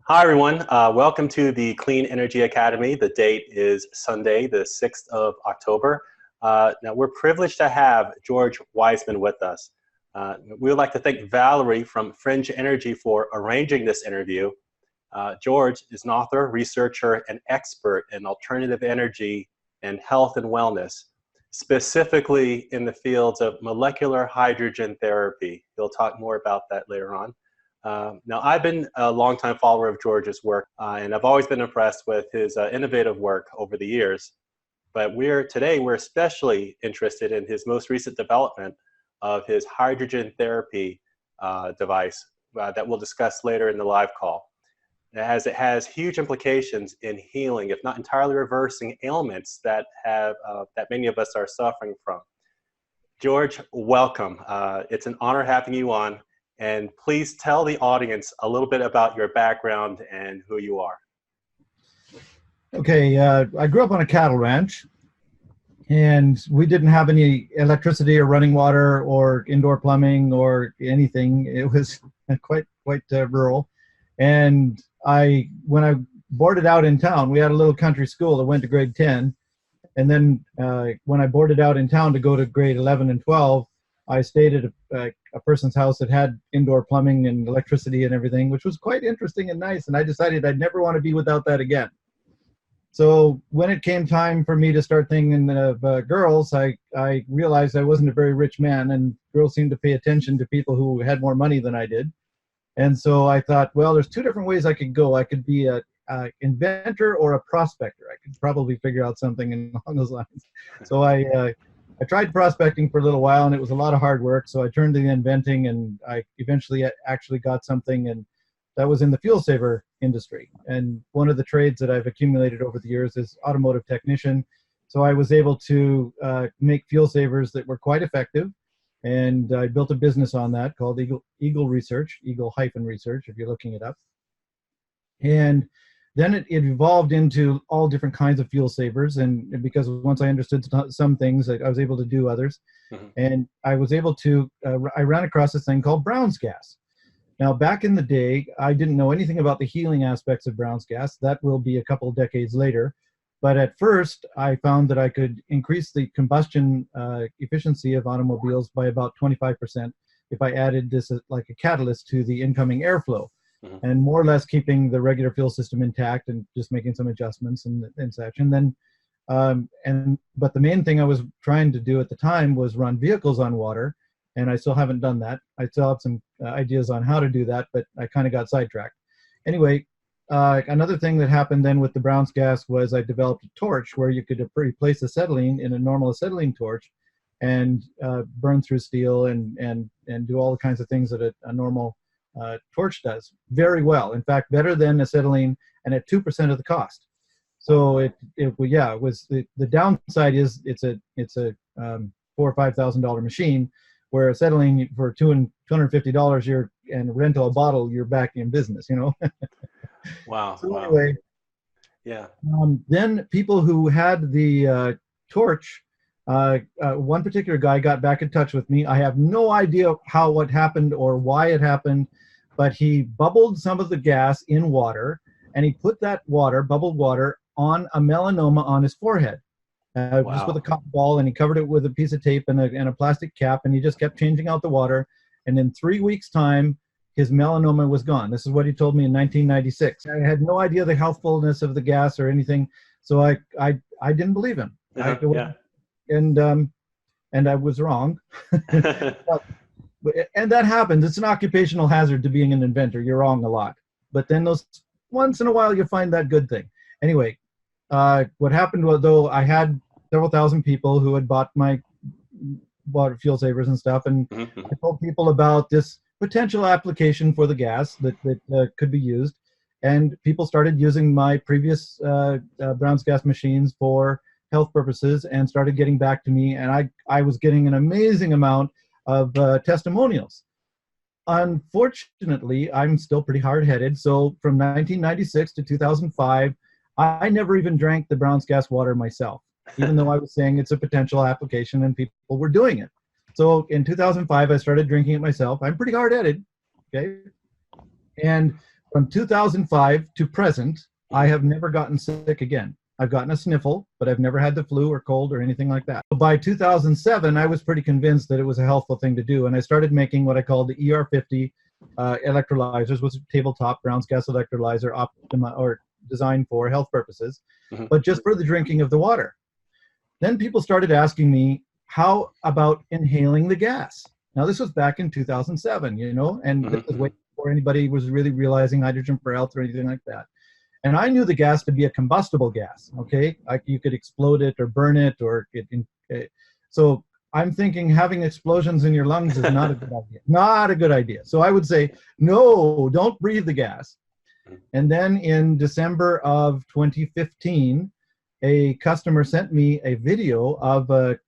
Hi, everyone. Welcome to the Clean Energy Academy. The date is Sunday, the 6th of October. Now, we're privileged to have George Wiseman with us. We would like to thank Valerie from Fringe Energy for arranging this interview. George is an author, researcher, and expert in alternative energy and health and wellness, specifically in the fields of molecular hydrogen therapy. He'll talk more about that later on. Now, I've been a longtime follower of George's work, and I've always been impressed with his innovative work over the years. But today we're especially interested in his most recent development of his hydrogen therapy device that we'll discuss later in the live call, as it has huge implications in healing, if not entirely reversing, ailments that many of us are suffering from. George, welcome. It's an honor having you on. And please tell the audience a little bit about your background and who you are. Okay, I grew up on a cattle ranch, and we didn't have any electricity or running water or indoor plumbing or anything. It was quite rural. And when I boarded out in town, we had a little country school that went to grade 10. And then when I boarded out in town to go to grade 11 and 12, I stayed at a person's house that had indoor plumbing and electricity and everything, which was quite interesting and nice. And I decided I'd never want to be without that again. So when it came time for me to start thinking of girls, I realized I wasn't a very rich man, and girls seemed to pay attention to people who had more money than I did. And so I thought, well, there's two different ways I could go. I could be an inventor or a prospector. I could probably figure out something along those lines. So I tried prospecting for a little while, and it was a lot of hard work. So I turned to the inventing, and I eventually actually got something, and that was in the fuel saver industry. And one of the trades that I've accumulated over the years is automotive technician. So I was able to make fuel savers that were quite effective, and I built a business on that called Eagle Research, Eagle-Research, if you're looking it up. And then it evolved into all different kinds of fuel savers, and because once I understood some things, I was able to do others. Mm-hmm. And I was able to, I ran across this thing called Brown's gas. Now, back in the day, I didn't know anything about the healing aspects of Brown's gas. That will be a couple of decades later. But at first, I found that I could increase the combustion efficiency of automobiles by about 25% if I added this like a catalyst to the incoming airflow. Mm-hmm. And more or less keeping the regular fuel system intact and just making some adjustments and such. And then, but the main thing I was trying to do at the time was run vehicles on water, and I still haven't done that. I still have some ideas on how to do that, but I kind of got sidetracked. Anyway, another thing that happened then with the Brown's gas was I developed a torch where you could replace acetylene in a normal acetylene torch and burn through steel and do all the kinds of things that a normal torch does very well. In fact, better than acetylene, and at 2% of the cost. So it was the downside is it's a $4,000 or $5,000 machine, where acetylene for $250 and rental a bottle, you're back in business, you know. Wow. So anyway, yeah. Then people who had the torch, one particular guy got back in touch with me. I have no idea what happened or why it happened, but he bubbled some of the gas in water, and he put that bubbled water, on a melanoma on his forehead, just with a cotton ball, and he covered it with a piece of tape and a plastic cap, and he just kept changing out the water. And in 3 weeks' time, his melanoma was gone. This is what he told me in 1996. I had no idea the healthfulness of the gas or anything, so I didn't believe him. Yeah. And I was wrong. And that happens. It's an occupational hazard to being an inventor. You're wrong a lot. But then once in a while, you find that good thing. Anyway, what happened was, though, I had several thousand people who had bought my fuel savers and stuff, and mm-hmm. I told people about this potential application for the gas that could be used. And people started using my previous Brown's gas machines for health purposes and started getting back to me, and I was getting an amazing amount of testimonials. Unfortunately, I'm still pretty hard-headed, so from 1996 to 2005, I never even drank the Brown's gas water myself, even though I was saying it's a potential application and people were doing it. So in 2005, I started drinking it myself. I'm pretty hard-headed, okay? And From 2005 to present, I have never gotten sick again. I've gotten a sniffle, but I've never had the flu or cold or anything like that. By 2007, I was pretty convinced that it was a healthful thing to do, and I started making what I call the ER50 electrolyzers, which is tabletop grounds gas electrolyzer or designed for health purposes, but just for the drinking of the water. Then people started asking me, how about inhaling the gas? Now, this was back in 2007, you know, and this was way before anybody was really realizing hydrogen for health or anything like that. And I knew the gas to be a combustible gas, okay? Like you could explode it or burn it or so I'm thinking having explosions in your lungs is not a good idea. Not a good idea. So I would say, no, don't breathe the gas. And then in December of 2015, a customer sent me a video of a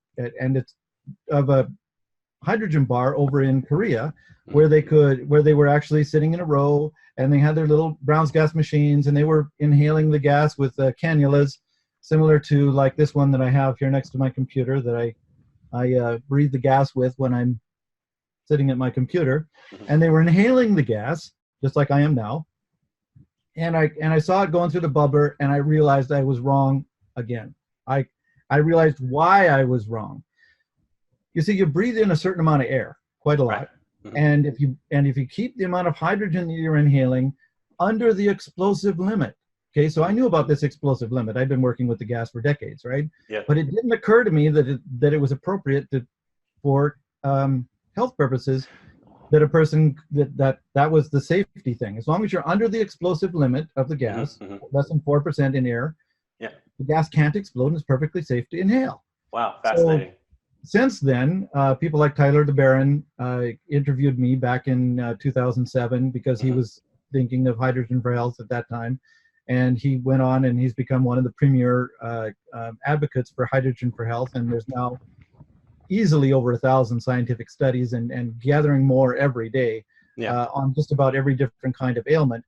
hydrogen bar over in Korea where they were actually sitting in a row, and they had their little Brown's gas machines, and they were inhaling the gas with cannulas, similar to like this one that I have here next to my computer that I breathe the gas with when I'm sitting at my computer. And they were inhaling the gas, just like I am now. And I saw it going through the bubbler, and I realized I was wrong again. I realized why I was wrong. You see, you breathe in a certain amount of air, quite a lot. Right. And if you keep the amount of hydrogen that you're inhaling under the explosive limit, okay, so I knew about this explosive limit. I've been working with the gas for decades, right? Yeah. But it didn't occur to me that it was appropriate for health purposes, that a person that was the safety thing. As long as you're under the explosive limit of the gas, less than 4% in air, the gas can't explode and it's perfectly safe to inhale. Wow, fascinating. So, since then, people like Tyler DeBaron interviewed me back in 2007 because he was thinking of hydrogen for health at that time. And he went on and he's become one of the premier advocates for hydrogen for health. And there's now easily over 1,000 scientific studies and gathering more every day on just about every different kind of ailment.